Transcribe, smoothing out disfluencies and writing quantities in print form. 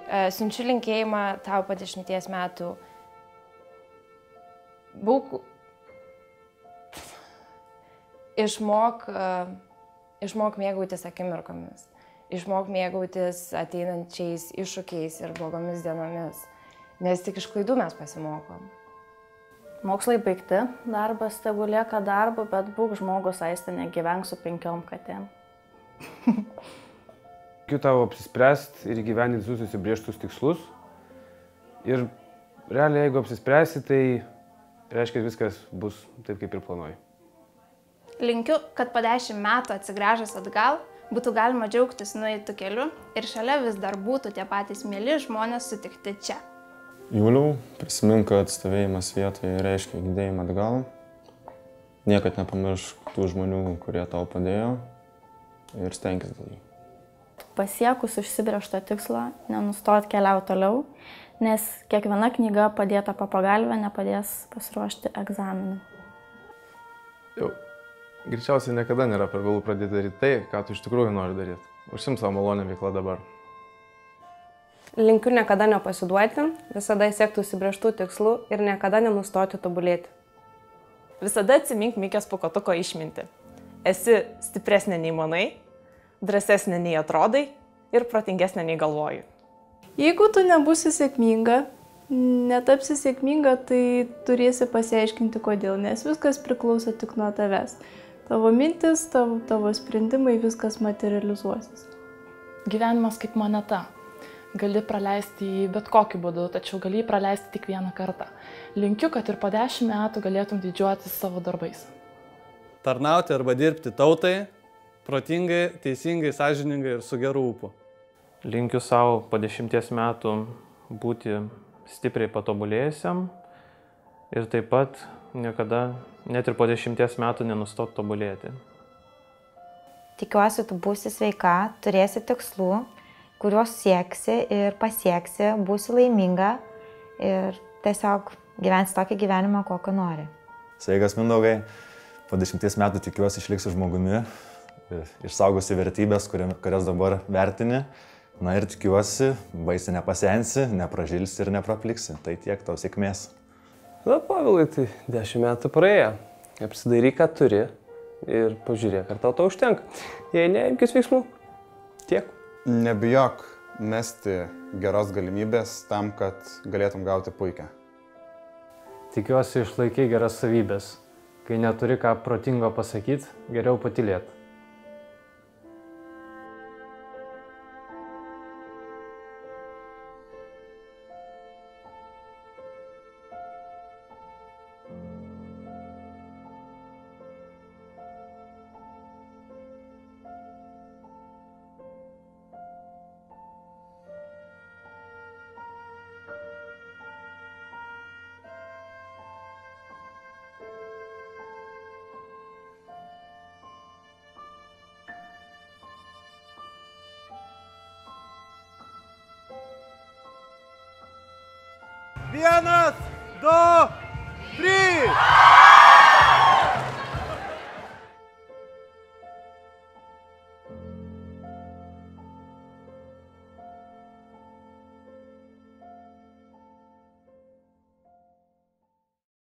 Siunčiu linkėjimą tau po 10 metų. Išmok mėgautis akimirkomis. Išmok mėgautis ateinančiais iššūkiais ir blogomis dienomis. Nes tik iš klaidų mes pasimokom. Mokslai baigti, darbas tegu lieka darbu, bet būk žmogus, Aiste, negyvenk su 5 katėm. Tikiu tau apsispręsti ir įgyvendinti visus užsibrėžtus tikslus. Ir realiai, jeigu apsispręsi, tai reiškia, viskas bus taip, kaip ir planuoji. Linkiu, kad po 10 metų atsigręžęs atgal, būtų galima džiaugtis nueitų keliu ir šalia vis dar būtų tie patys mieli žmonės sutikti čia. Juliau, prisimink, kad stovėjimas vietoje reiškia judėjimą atgal. Niekad nepamiršk tų žmonių, kurie tau padėjo ir stenkis dėl jų. Pasiekus užsibrėžtą tikslą, nenustot keliauti toliau, nes kiekviena knyga padėta po pagalvę nepadės pasiruošti egzaminui. Jau, greičiausiai niekada nėra per vėlų pradėti daryti tai, ką tu iš tikrųjų nori daryti. Užsimk savo malonę veiklą dabar. Linkiu niekada nepasiduoti, visada siekti užsibrėžtų tikslų ir niekada nenustoti tobulėti. Visada atsimink Mikės Pūkuotuko išmintį. Esi stipresnė nei manai, drąsesnė nei atrodai ir protingesnė nei galvoji. Jeigu tu nebūsi sėkminga, netapsi sėkminga, tai turėsi pasiaiškinti kodėl, nes viskas priklauso tik nuo tavęs. Tavo mintis, tavo sprendimai, viskas materializuosis. Gyvenimas kaip moneta. Gali praleisti jį bet kokiu būdu, tačiau gali jį praleisti tik vieną kartą. Linkiu, kad ir po 10 metų galėtum didžiuotis savo darbais. Tarnauti arba dirbti tautai, protingai, teisingai, sąžiningai ir su geru ūpu. Linkiu savo po 10 metų būti stipriai patobulėjusiam ir taip pat niekada, net ir po 10 metų nenustot tobulėti. Tikiuosi, tu būsi sveika, turėsi tikslų, kuriuos sieksi ir pasieksi, būsi laiminga ir tiesiog gyvensi tokį gyvenimą, kokio nori. Sveikas, Mindaugai. Po 10 metų tikiuosi išliksiu žmogumi, išsaugosi vertybės, kurias dabar vertini. Na ir tikiuosi, baisiai nepasensi, nepražilsi ir neprapliksi. Tai tiek, tau sėkmės. Na, Pavilai, tai 10 metų praėjo. Apsidairyk, ką turi ir pažiūrėk, ar tau to užtenka. Jei ne, imkis veiksmų. Tiek. Nebijok mesti geros galimybės tam, kad galėtum gauti puikią. Tikiuosi išlaikai geras savybės. Kai neturi ką protingo pasakyti, geriau patylėti. Vienas, du, trys!